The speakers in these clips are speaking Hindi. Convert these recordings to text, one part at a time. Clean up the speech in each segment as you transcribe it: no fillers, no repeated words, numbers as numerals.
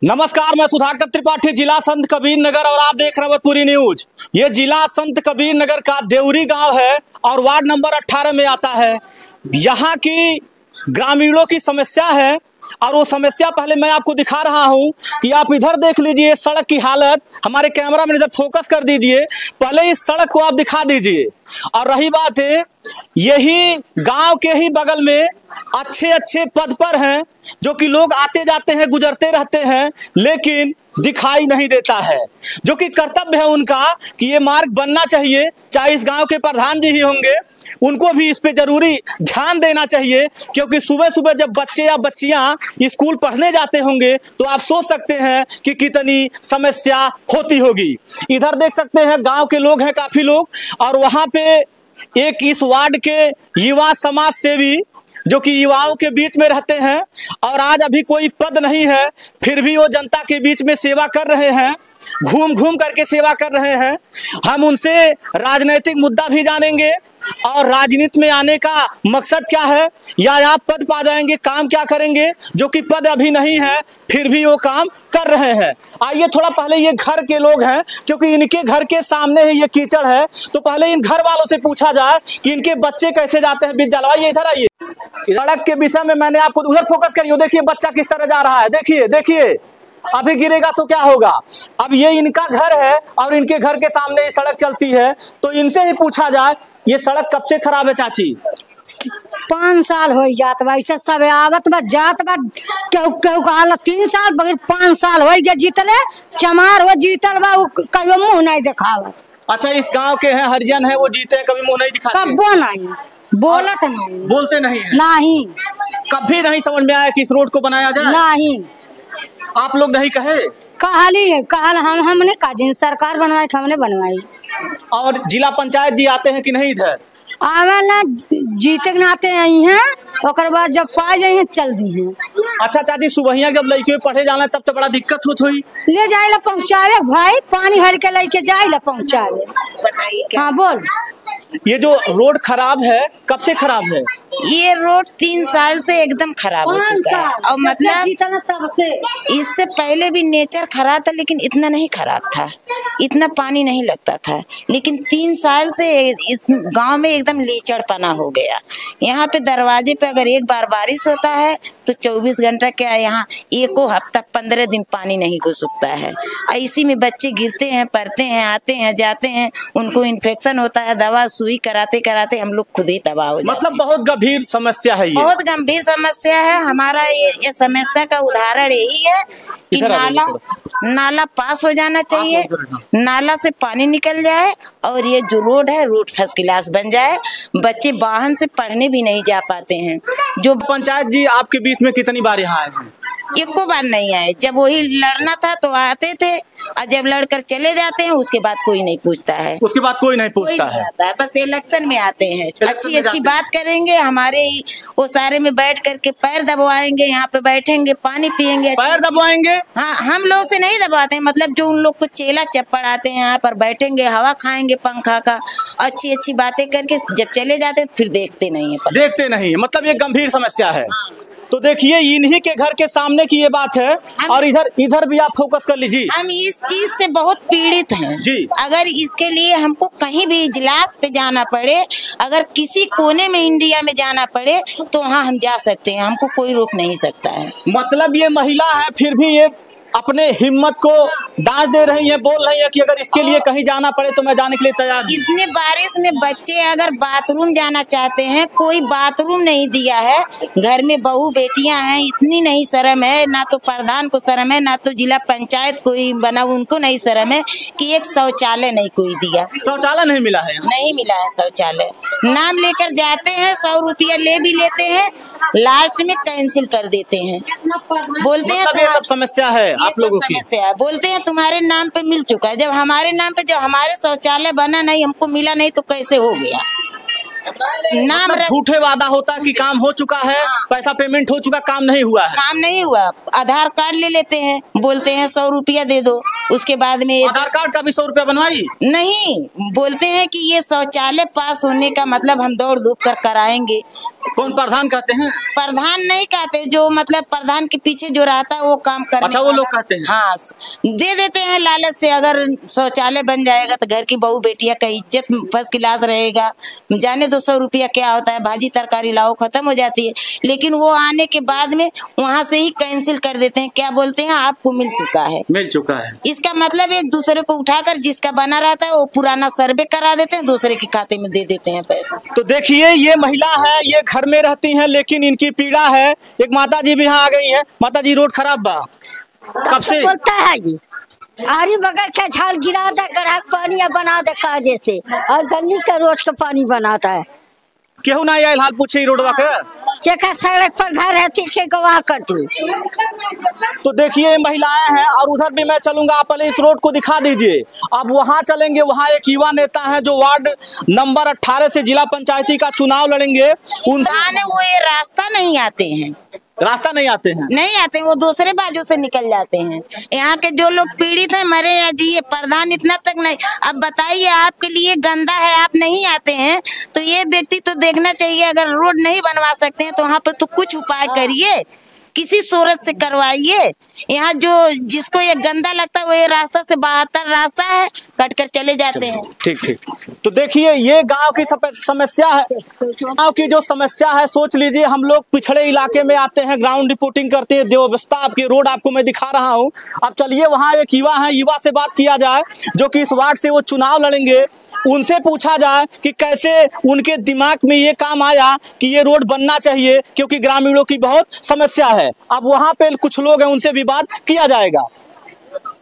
नमस्कार, मैं सुधाकर त्रिपाठी, जिला संत कबीर नगर और आप देख रहे हैं पूरी न्यूज। ये जिला संत कबीर नगर का देवरी गांव है और वार्ड नंबर 18 में आता है। यहाँ की ग्रामीणों की समस्या है और वो समस्या पहले मैं आपको दिखा रहा हूँ कि आप इधर देख लीजिए सड़क की हालत। हमारे कैमरा में इधर फोकस कर दीजिए, पहले इस सड़क को आप दिखा दीजिए। और रही बात है, यही गांव के ही बगल में अच्छे अच्छे पद पर हैं जो कि लोग आते जाते हैं, गुजरते रहते हैं, लेकिन दिखाई नहीं देता है। जो कि कर्तव्य है उनका कि ये मार्ग बनना चाहिए। चाहे इस गांव के प्रधान जी ही होंगे, उनको भी इस पे जरूरी ध्यान देना चाहिए, क्योंकि सुबह सुबह जब बच्चे या बच्चियां स्कूल पढ़ने जाते होंगे तो आप सोच सकते हैं कि कितनी समस्या होती होगी। इधर देख सकते हैं गांव के लोग हैं काफी लोग, और वहां पे एक इस वार्ड के युवा समाज सेवी जो कि युवाओं के बीच में रहते हैं और आज अभी कोई पद नहीं है, फिर भी वो जनता के बीच में सेवा कर रहे हैं, घूम घूम करके सेवा कर रहे हैं। हम उनसे राजनीतिक मुद्दा भी जानेंगे और राजनीति में आने का मकसद क्या है, या आप पद पा जाएंगे, काम क्या करेंगे, जो कि पद अभी नहीं है फिर भी वो काम कर रहे हैं। आइए थोड़ा पहले ये घर के लोग हैं, क्योंकि इनके घर के सामने ही ये कीचड़ है, तो पहले इन घर वालों से पूछा जाए कि इनके बच्चे कैसे जाते हैं विद्यालय। आइए इधर आइए। सड़क के विषय में मैंने आपको उधर फोकस करिए, देखिए बच्चा किस तरह जा रहा है, देखिए देखिए, अभी गिरेगा तो क्या होगा। अब ये इनका घर है और इनके घर के सामने ये सड़क चलती है, तो इनसे ही पूछा जाए ये सड़क कब से खराब है चाची? 5 साल हो जात बा, ऐसे सब आवत बा जात बा, केहू केहू कहा 3 साल बगैर 5 साल हो गए जीतले, चमार हो जीतल बा, कहियो मुंह नहीं दिखावत। अच्छा, इस गांव के हैं, हरिजन है, वो जीते हैं, कभी मुंह नहीं दिखाते? कब्बो नहीं बोलत, नहीं बोलते नहीं है? नहीं, कभी नहीं समझ में आया कि इस रोड को बनाया जाए? नहीं, आप लोग नहीं कहे? कहल हमने का जिन सरकार बनवाई हमने बनवाई। और जिला पंचायत जी आते हैं कि नहीं इधर? आवेला जीते के आते हैं, ओकर बाद जब पा जाए चल दी हैं। अच्छा चाची, सुबहिया जब लड़के पढ़े जाना तब तो बड़ा दिक्कत होत हुई? ले जाए ला पहुँचावे भाई, पानी भर के लेके जाए ला पहुँचावे। हाँ बोल। ये जो रोड खराब है, कब से खराब है? ये रोड 3 साल से एकदम खराब हो चुका है। और मतलब तब से इससे पहले भी नेचर खराब था, लेकिन इतना नहीं खराब था, इतना पानी नहीं लगता था। लेकिन 3 साल से इस गांव में एकदम लीचड़पना हो गया। यहाँ पे दरवाजे पे अगर एक बार बारिश होता है तो 24 घंटा क्या, यहाँ एको हफ्ता 15 दिन पानी नहीं घुस सकता है। इसी में बच्चे गिरते हैं, पड़ते हैं, आते हैं, जाते हैं, उनको इन्फेक्शन होता है। दवा सुई कराते कराते हम लोग खुद ही तबाह हो जाते हैं। मतलब बहुत गंभीर समस्या है ये? बहुत गंभीर समस्या है। हमारा ये समस्या का उदाहरण यही है कि नाला पास हो जाना चाहिए, नाला से पानी निकल जाए और ये जो रोड है रोड फर्स्ट क्लास बन जाए। बच्चे वाहन से पढ़ने भी नहीं जा पाते हैं। जो पंचायत जी आपके बीच में कितनी बार यहाँ आए हैं? एको बार नहीं आए। जब वही लड़ना था तो आते थे, और जब लड़कर चले जाते हैं उसके बाद कोई नहीं पूछता है। उसके बाद कोई नहीं पूछता है? बस इलेक्शन में आते हैं, अच्छी अच्छी बात करेंगे, हमारे वो सारे में बैठ करके पैर दबवाएंगे, यहाँ पे बैठेंगे, पानी पियेंगे। पैर दबवाएंगे? हाँ, हम लोग से नहीं दबाते हैं, मतलब जो उन लोग को चेला चप्पड़ आते हैं, यहाँ पर बैठेंगे, हवा खाएंगे पंखा का, अच्छी अच्छी बातें करके जब चले जाते हैं फिर देखते नहीं है। देखते नहीं है, मतलब ये गंभीर समस्या है। तो देखिए इन्हीं के घर के सामने की ये बात है, और इधर भी आप फोकस कर लीजिए। हम इस चीज से बहुत पीड़ित हैं जी। अगर इसके लिए हमको कहीं भी इजलास पे जाना पड़े, अगर किसी कोने में इंडिया में जाना पड़े तो वहाँ हम जा सकते हैं, हमको कोई रोक नहीं सकता है। मतलब ये महिला है फिर भी ये अपने हिम्मत को दाज दे रही है, बोल रही है कि अगर इसके लिए कहीं जाना पड़े तो मैं जाने के लिए तैयार हूं। इतने बारिश में बच्चे अगर बाथरूम जाना चाहते हैं, कोई बाथरूम नहीं दिया है। घर में बहू बेटियां हैं, इतनी नहीं शर्म है, ना तो प्रधान को शर्म है, ना तो जिला पंचायत कोई बना उनको नहीं शर्म है कि एक शौचालय नहीं कोई दिया। शौचालय नहीं मिला है? नहीं मिला है शौचालय। नाम लेकर जाते हैं, 100 रुपया ले भी लेते हैं, लास्ट में कैंसिल कर देते हैं। बोलते हैं ये सब समस्या है आप लोगों की? बोलते हैं तुम्हारे नाम पे मिल चुका है। जब हमारे नाम पे, जब हमारे शौचालय बना नहीं, हमको मिला नहीं तो कैसे हो गया? नाम मतलब झूठे वादा होता कि काम हो चुका है, पैसा पेमेंट हो चुका, काम नहीं हुआ है। काम नहीं हुआ। आधार कार्ड ले लेते हैं, बोलते हैं 100 रुपया दे दो, उसके बाद में आधार कार्ड का भी 100 रुपया बनवाई नहीं, बोलते हैं कि ये शौचालय पास होने का मतलब हम दौड़ धूप कर कराएंगे। कौन प्रधान कहते हैं? प्रधान नहीं कहते, जो मतलब प्रधान के पीछे जो रहता है वो काम करने अच्छा, वो लोग कहते हैं। हाँ, दे देते हैं लालच से। अगर शौचालय बन जाएगा तो घर की बहू बेटिया का इज्जत फर्स्ट क्लास रहेगा। जाने 200 रुपया क्या होता है, भाजी तरकारी लाओ, खत्म हो जाती है। लेकिन वो आने के बाद में वहाँ से ही कैंसिल कर देते हैं। क्या बोलते हैं, आपको मिल चुका है। इसका मतलब एक दूसरे को उठाकर जिसका बना रहता है वो पुराना सर्वे करा देते हैं, दूसरे के खाते में दे देते हैं पैसा। तो देखिए, ये महिला है, ये घर में रहती हैं, लेकिन इनकी पीड़ा है। एक माता जी भी यहाँ आ गई हैं। माता जी, रोड खराब बा कब से? बोलता है ये आरी बगल का झाड़ गिरा दे, ग्राहक पानी बना दे काजे से, और गली का रोड का पानी बनाता है। केहू ना आयल हाल पूछे रोडवा के, चेका सड़क पर घर है, तीखे गवाह करती। तो देखिए महिलाएं हैं, और उधर भी मैं चलूंगा, आप पहले इस रोड को दिखा दीजिए। अब वहां चलेंगे, वहां एक युवा नेता है जो वार्ड नंबर 18 से जिला पंचायती का चुनाव लड़ेंगे। वो ये रास्ता नहीं आते हैं, नहीं आते वो दूसरे बाजू से निकल जाते हैं। यहाँ के जो लोग पीड़ित हैं मरे या जिए, प्रधान इतना तक नहीं। अब बताइए, आपके लिए गंदा है, आप नहीं आते हैं, तो ये व्यक्ति तो देखना चाहिए। अगर रोड नहीं बनवा सकते हैं तो वहाँ पर तो कुछ उपाय करिए, किसी सूरत से करवाइए। यहाँ जो जिसको ये गंदा लगता है वो ये रास्ता से 72 रास्ता है, कट कर चले जाते हैं। ठीक। तो देखिए, ये गांव की समस्या है। गांव की जो समस्या है, सोच लीजिए, हम लोग पिछड़े इलाके में आते हैं, ग्राउंड रिपोर्टिंग करते हैं, देवस्था आपकी रोड आपको मैं दिखा रहा हूँ। अब चलिए, वहाँ एक युवा है, युवा से बात किया जाए, जो कि इस वार्ड से वो चुनाव लड़ेंगे। उनसे पूछा जाए कि कैसे उनके दिमाग में ये काम आया कि ये रोड बनना चाहिए, क्योंकि ग्रामीणों की बहुत समस्या है। अब वहाँ पे कुछ लोग हैं, उनसे भी बात किया जाएगा।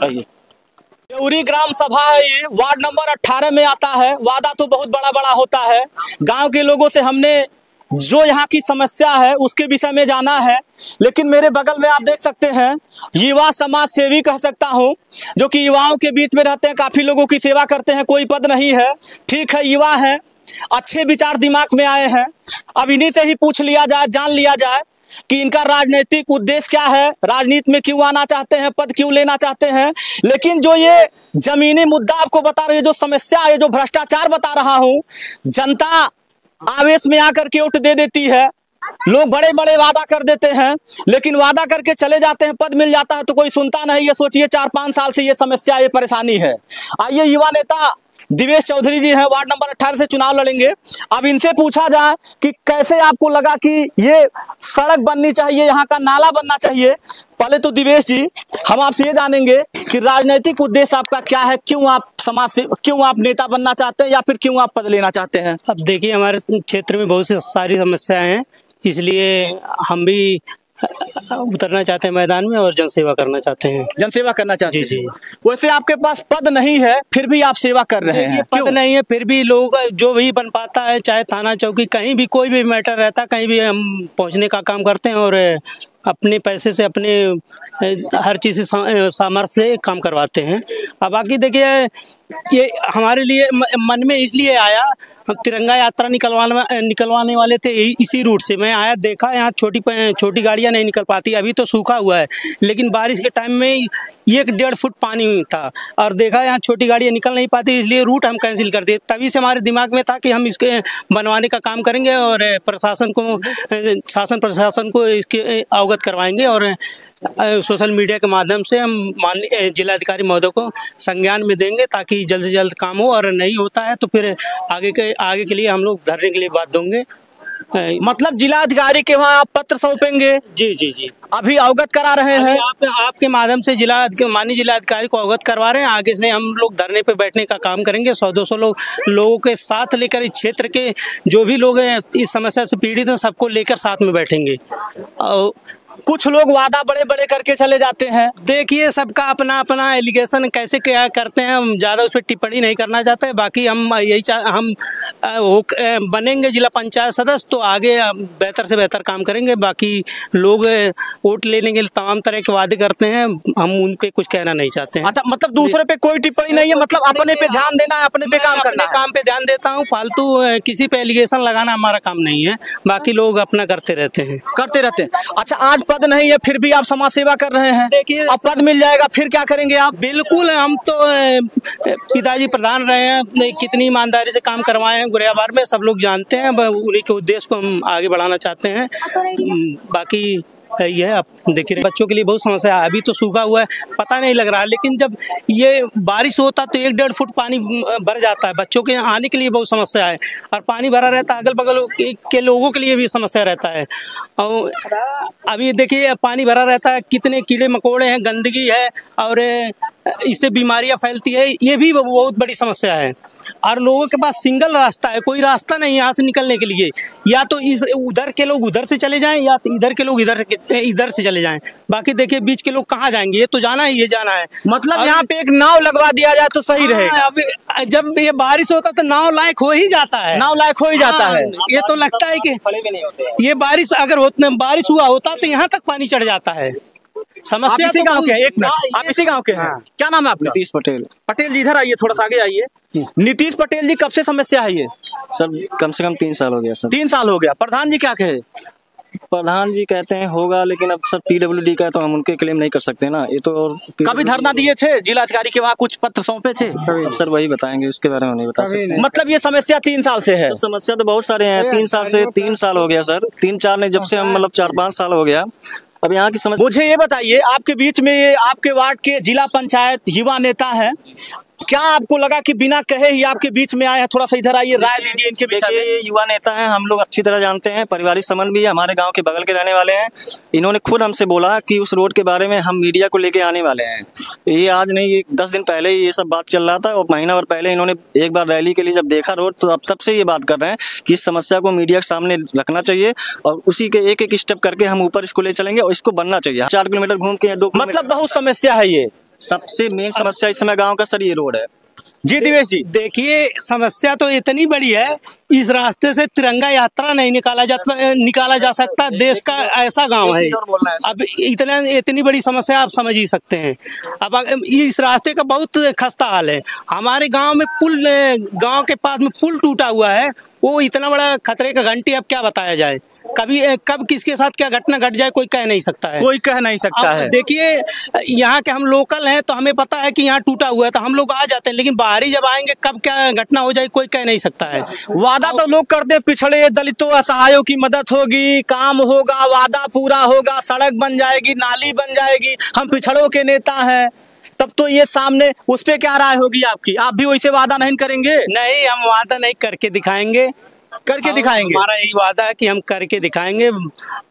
देवरी ग्राम सभा है, ये वार्ड नंबर 18 में आता है। वादा तो बहुत बड़ा होता है। गांव के लोगों से हमने जो यहाँ की समस्या है उसके विषय में जाना है। लेकिन मेरे बगल में आप देख सकते हैं, युवा समाज सेवी कह सकता हूँ, जो कि युवाओं के बीच में रहते हैं, काफी लोगों की सेवा करते हैं। कोई पद नहीं है, ठीक है, युवा है, अच्छे विचार दिमाग में आए हैं। अब इन्हीं से ही पूछ लिया जाए, जान लिया जाए कि इनका राजनीतिक उद्देश्य क्या है, राजनीति में क्यों आना चाहते हैं, पद क्यों लेना चाहते हैं। लेकिन जो ये जमीनी मुद्दा आपको बता रही है, जो समस्या है, जो भ्रष्टाचार बता रहा हूँ, जनता आवेश में आकर के वोट दे देती है। लोग बड़े वादा कर देते हैं, लेकिन वादा करके चले जाते हैं, पद मिल जाता है तो कोई सुनता नहीं। ये सोचिए, 4-5 साल से ये समस्या, ये परेशानी है। आइए, युवा नेता दिवेश चौधरी जी हैं, वार्ड नंबर 18 से चुनाव लड़ेंगे। अब इनसे पूछा जाए कि कैसे आपको लगा कि ये सड़क बननी चाहिए, यहाँ का नाला बनना चाहिए। पहले तो दिवेश जी, हम आपसे ये जानेंगे कि राजनीतिक उद्देश्य आपका क्या है, क्यों आप समाज से, क्यों आप नेता बनना चाहते हैं, या फिर क्यों आप पद लेना चाहते हैं? अब देखिए, हमारे क्षेत्र में बहुत सी सारी समस्याएं हैं, इसलिए हम भी उतरना चाहते हैं मैदान में और जनसेवा करना चाहते हैं। जनसेवा करना चाहते हैं? जी। वैसे आपके पास पद नहीं है, फिर भी आप सेवा कर रहे हैं। पद नहीं है, फिर भी लोग जो भी बन पाता है, चाहे थाना चौकी, कहीं भी कोई भी मैटर रहता है, कहीं भी हम पहुंचने का काम करते हैं और अपने पैसे से, अपने हर चीज़ से, सामर्थ्य से काम करवाते हैं। अब बाकी देखिए, ये हमारे लिए मन में इसलिए आया, हम तिरंगा यात्रा निकलवाने वाले थे इसी रूट से। मैं आया, देखा यहाँ छोटी गाड़ियाँ नहीं निकल पाती, अभी तो सूखा हुआ है, लेकिन बारिश के टाइम में 1-1.5 फुट पानी था, और देखा यहाँ छोटी गाड़ियाँ निकल नहीं पाती, इसलिए रूट हम कैंसिल कर दिए। तभी से हमारे दिमाग में था कि हम इसके बनवाने का काम करेंगे और प्रशासन को, शासन प्रशासन को इसके अवगत करवाएंगे, और सोशल मीडिया के माध्यम से हम माननीय जिलाधिकारी महोदय को संज्ञान में देंगे, ताकि जल्द से जल्द काम हो। और नहीं होता है तो फिर आगे के लिए हम लोग धरने के लिए बात देंगे। मतलब जिलाधिकारी के वहाँ आप पत्र सौंपेंगे? जी। अभी अवगत करा रहे हैं? आपके माध्यम से माननीय जिलाधिकारी को अवगत करवा रहे हैं। आगे से हम लोग धरने पे बैठने का काम करेंगे। 100-200 लोगों के साथ लेकर, इस क्षेत्र के जो भी लोग हैं इस समस्या से पीड़ित हैं, सबको लेकर साथ में बैठेंगे। और कुछ लोग वादा बड़े बड़े करके चले जाते हैं। देखिए, सबका अपना अपना एलिगेशन कैसे क्या करते हैं, हम ज़्यादा उस पर टिप्पणी नहीं करना चाहते। बाकी हम यही हम बनेंगे जिला पंचायत सदस्य तो आगे बेहतर से बेहतर काम करेंगे। बाकी लोग वोट लेने के लिए तमाम तरह के वादे करते हैं, हम उन पे कुछ कहना नहीं चाहते हैं। अच्छा, मतलब दूसरे पे कोई टिप्पणी नहीं है, मतलब अपने पे ध्यान देना है, अपने पे काम करना है। काम पे ध्यान देता हूँ, फालतू किसी पे एलिगेशन लगाना हमारा काम नहीं है। बाकी लोग अपना करते रहते हैं। अच्छा, आज पद नहीं है फिर भी आप समाज सेवा कर रहे हैं। देखिए, अब पद मिल जाएगा फिर क्या करेंगे आप? बिल्कुल, हम तो पिताजी प्रधान रहे हैं, कितनी ईमानदारी से काम करवाए हैं गुरियाबार में, सब लोग जानते हैं। उन्हीं के उद्देश्य को हम आगे बढ़ाना चाहते हैं। बाकी ये है, आप देखिए बच्चों के लिए बहुत समस्या है। अभी तो सूखा हुआ है, पता नहीं लग रहा है, लेकिन जब ये बारिश होता तो 1-1.5 फुट पानी भर जाता है। बच्चों के आने के लिए बहुत समस्या है, और पानी भरा रहता है, अगल बगल के लोगों के लिए भी समस्या रहता है। और अभी देखिए, पानी भरा रहता है, कितने कीड़े मकोड़े हैं, गंदगी है, और इससे बीमारियां फैलती है। ये भी बहुत बड़ी समस्या है। और लोगों के पास सिंगल रास्ता है, कोई रास्ता नहीं यहाँ से निकलने के लिए। या तो उधर के लोग उधर से चले जाएं, या इधर के लोग इधर से चले जाएं। बाकी देखिए, बीच के लोग कहाँ जाएंगे? ये तो जाना ही, ये जाना है। मतलब यहाँ पे एक नाव लगवा दिया जाए तो सही रहेगा। अब जब ये बारिश होता तो नाव लायक हो ही जाता है। नाव लायक हो ही जाता है। ये तो लगता है कि ये बारिश अगर बारिश हुआ होता तो यहाँ तक पानी चढ़ जाता है। समस्या इसी गांव के हैं? एक मिनट, आप इसी गांव के हैं? क्या नाम है आपका? नीतीश पटेल। पटेल जी इधर आइए, थोड़ा सा आगे आइए। नीतीश पटेल जी, कब से समस्या है ये? सर कम से कम 3 साल हो गया सर। 3 साल हो गया। प्रधान जी क्या कहे? प्रधान जी कहते हैं होगा, लेकिन अब सर PWD का है तो हम उनके क्लेम नहीं कर सकते ना। ये तो कभी धरना दिए थे जिलाधिकारी के वहाँ, कुछ पत्र सौंपे थे? अब सर वही बताएंगे, उसके बारे में नहीं बता सकते। मतलब ये समस्या 3 साल से है? तो समस्या तो बहुत सारे हैं। 3 साल हो गया सर। 3-4 नहीं, जब से हम मतलब 4-5 साल हो गया। अब यहाँ की समस्या, मुझे ये बताइए, आपके बीच में ये आपके वार्ड के जिला पंचायत युवा नेता हैं, क्या आपको लगा कि बिना कहे ही आपके बीच में आए हैं? थोड़ा सा इधर आइए, राय दीजिए इनके विषय में। ये युवा नेता हैं, हम लोग अच्छी तरह जानते हैं, पारिवारिक संबंध भी है, हमारे गांव के बगल के रहने वाले हैं। इन्होंने खुद हमसे बोला कि उस रोड के बारे में हम मीडिया को लेके आने वाले हैं। ये आज नहीं, ये 10 दिन पहले ही ये सब बात चल रहा था, और महीना भर पहले इन्होंने एक बार रैली के लिए जब देखा रोड, तो अब तब से ये बात कर रहे हैं कि इस समस्या को मीडिया के सामने रखना चाहिए, और उसी के एक स्टेप करके हम ऊपर इसको ले चलेंगे, और इसको बनना चाहिए। 4 किलोमीटर घूम के 2 मतलब बहुत समस्या है ये। सबसे मेन समस्या इस समय गाँव का सर ये रोड है। जी दिवेश जी, देखिए, समस्या तो इतनी बड़ी है, इस रास्ते से तिरंगा यात्रा नहीं निकाला जा सकता। देश का ऐसा गांव है। अब इतनी बड़ी समस्या आप समझ ही सकते हैं। अब इस रास्ते का बहुत खस्ता हाल है। हमारे गांव में गांव के पास में पुल टूटा हुआ है, वो इतना बड़ा खतरे का घंटी, अब क्या बताया जाए। कब किसके साथ क्या घटना घट जाए कोई कह नहीं सकता है। कोई कह नहीं सकता है। देखिए, यहाँ के हम लोकल हैं तो हमें पता है कि यहाँ टूटा हुआ है, तो हम लोग आ जाते हैं, लेकिन बाहरी जब आएंगे कब क्या घटना हो जाए कोई कह नहीं सकता है। वादा तो लोग करते हैं, पिछड़े दलितों असहायों की मदद होगी, काम होगा, वादा पूरा होगा, सड़क बन जाएगी, नाली बन जाएगी, हम पिछड़ों के नेता हैं। तब तो ये सामने, उस पे क्या राय होगी आपकी? आप भी वैसे वादा नहीं करेंगे? नहीं, हम वादा नहीं, करके दिखाएंगे। हमारा यही वादा है कि हम करके दिखाएंगे।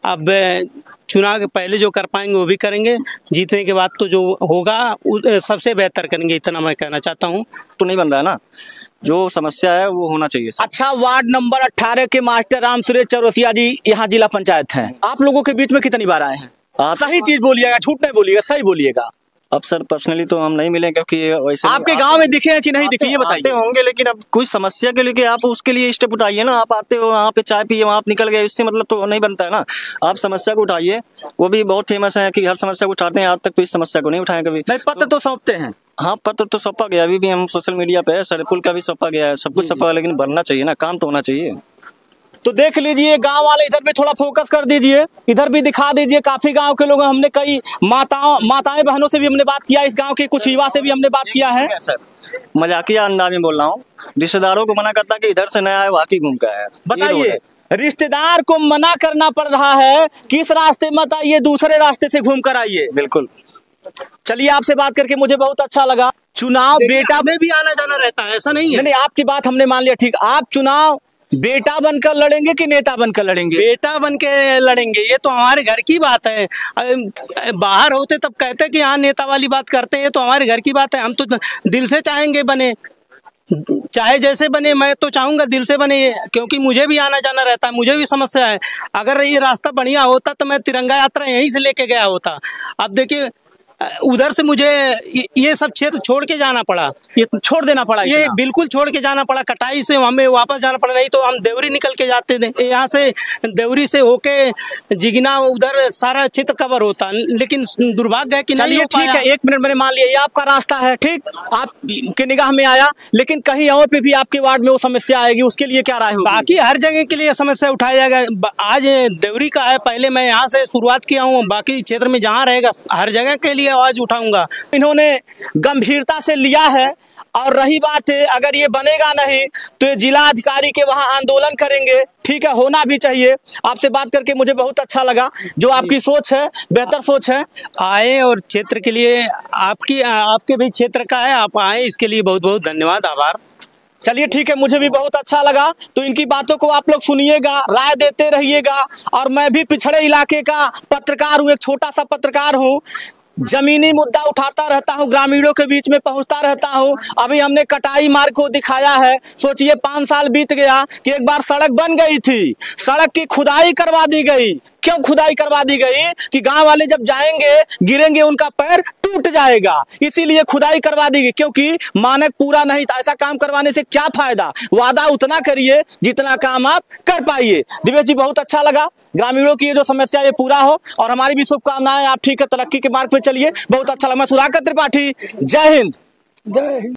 अब चुनाव के पहले जो कर पाएंगे वो भी करेंगे, जीतने के बाद तो जो होगा सबसे बेहतर करेंगे, इतना मैं कहना चाहता हूँ। तो नहीं बन रहा है ना, जो समस्या है वो होना चाहिए। अच्छा, वार्ड नंबर 18 के मास्टर राम सुरेश चौरसिया जी यहाँ जिला पंचायत हैं, आप लोगों के बीच में कितनी बार आए हैं? सही चीज बोलिएगा, झूठ नहीं बोलिएगा, सही बोलिएगा। अब सर पर्सनली तो हम नहीं मिले, क्योंकि वैसे आपके गांव में दिखे हैं कि नहीं दिखे, ये बताइए। होंगे, लेकिन अब कोई समस्या के लिए आप उसके लिए स्टेप उठाइए ना। आप आते हो वहाँ पे चाय पिए, वहाँ आप निकल गए, इससे मतलब तो नहीं बनता है ना। आप समस्या को उठाइए, वो भी बहुत फेमस है कि हर समस्या को उठाते हैं। आज तक तो इस समस्या को नहीं उठाए कभी। नहीं, पत्र तो सौंपते हैं। हाँ, पत्र तो सौंपा गया, अभी भी हम सोशल मीडिया पे है, सरपुल का भी सौंपा गया है, सब कुछ सौंपा, लेकिन बनना चाहिए ना, काम तो होना चाहिए। तो देख लीजिए, गांव वाले इधर भी थोड़ा फोकस कर दीजिए, इधर भी दिखा दीजिए। काफी गांव के लोग, हमने कई माताएं बहनों से भी हमने बात किया, इस गांव के कुछ युवा से भी हमने बात किया है। मजाकिया अंदाज में बोल रहा हूँ, रिश्तेदारों को मना करता कि इधर से नया है, वाकई घूम का है। बताइए, रिश्तेदार को मना करना पड़ रहा है कि इस रास्ते मत आइए, दूसरे रास्ते से घूम कर आइए। बिल्कुल। चलिए, आपसे बात करके मुझे बहुत अच्छा लगा। चुनाव बेटा में भी आना जाना रहता है, ऐसा नहीं है। नहीं, आपकी बात हमने मान लिया, ठीक। आप चुनाव बेटा बनकर लड़ेंगे कि नेता बनकर लड़ेंगे? बेटा बन के लड़ेंगे, ये तो हमारे घर की बात है। बाहर होते तब कहते कि हाँ नेता वाली बात करते हैं, तो हमारे घर की बात है, हम तो दिल से चाहेंगे बने। चाहे जैसे बने, मैं तो चाहूंगा दिल से बने, क्योंकि मुझे भी आना जाना रहता है, मुझे भी समस्या है। अगर ये रास्ता बढ़िया होता तो मैं तिरंगा यात्रा यहीं से लेके गया होता। अब देखिए उधर से मुझे ये सब क्षेत्र छोड़ के जाना पड़ा, ये छोड़ देना पड़ा, ये बिल्कुल छोड़ के जाना पड़ा। कटाई से हमें वापस जाना पड़ा, नहीं तो हम देवरी निकल के जाते थे। यहाँ से देवरी से होके जिगना उधर सारा क्षेत्र कवर होता, लेकिन दुर्भाग्य है कि नहीं हो ठीक है, 1 मिनट मैंने मान लिया ये आपका रास्ता है, ठीक, आपकी निगाह में आया, लेकिन कहीं और पे भी आपके वार्ड में वो समस्या आएगी, उसके लिए क्या राय होगी? बाकी हर जगह के लिए समस्या उठाया जाएगा। आज देवरी का है, पहले मैं यहाँ से शुरुआत किया हूँ, बाकी क्षेत्र में जहाँ रहेगा हर जगह के लिए आवाज उठाऊंगा। इन्होंने गंभीरता से लिया है। और रही बात है, अगर ये बनेगा नहीं तो ये जिला अधिकारी के वहां आंदोलन करेंगे, ठीक है, होना भी चाहिए। आपसे बात करके मुझे बहुत अच्छा लगा, जो आपकी सोच है बेहतर सोच है। आए और क्षेत्र के लिए आपके भी क्षेत्र का है, आप आए, इसके लिए बहुत बहुत धन्यवाद, आभार। चलिए ठीक है, मुझे भी बहुत अच्छा लगा। तो इनकी बातों को आप लोग सुनिएगा, राय देते रहिएगा। और मैं भी पिछड़े इलाके का पत्रकार हूँ, एक छोटा सा पत्रकार हूँ, जमीनी मुद्दा उठाता रहता हूँ, ग्रामीणों के बीच में पहुँचता रहता हूँ। अभी हमने कटाई मार्ग को दिखाया है। सोचिए 5 साल बीत गया कि एक बार सड़क बन गई थी, सड़क की खुदाई करवा दी गई। क्यों खुदाई करवा दी गई? कि गांव वाले जब जाएंगे गिरेंगे उनका पैर टूट जाएगा, इसीलिए खुदाई करवा दी गई, क्योंकि मानक पूरा नहीं था। ऐसा काम करवाने से क्या फायदा? वादा उतना करिए जितना काम आप कर पाइए। दिवेश जी बहुत अच्छा लगा, ग्रामीणों की ये जो समस्या ये पूरा हो, और हमारी भी शुभकामनाएं। आप ठीक है, तरक्की के मार्ग पे चलिए, बहुत अच्छा लगा। मैं सुधाकर त्रिपाठी, जय हिंद। जय हिंद।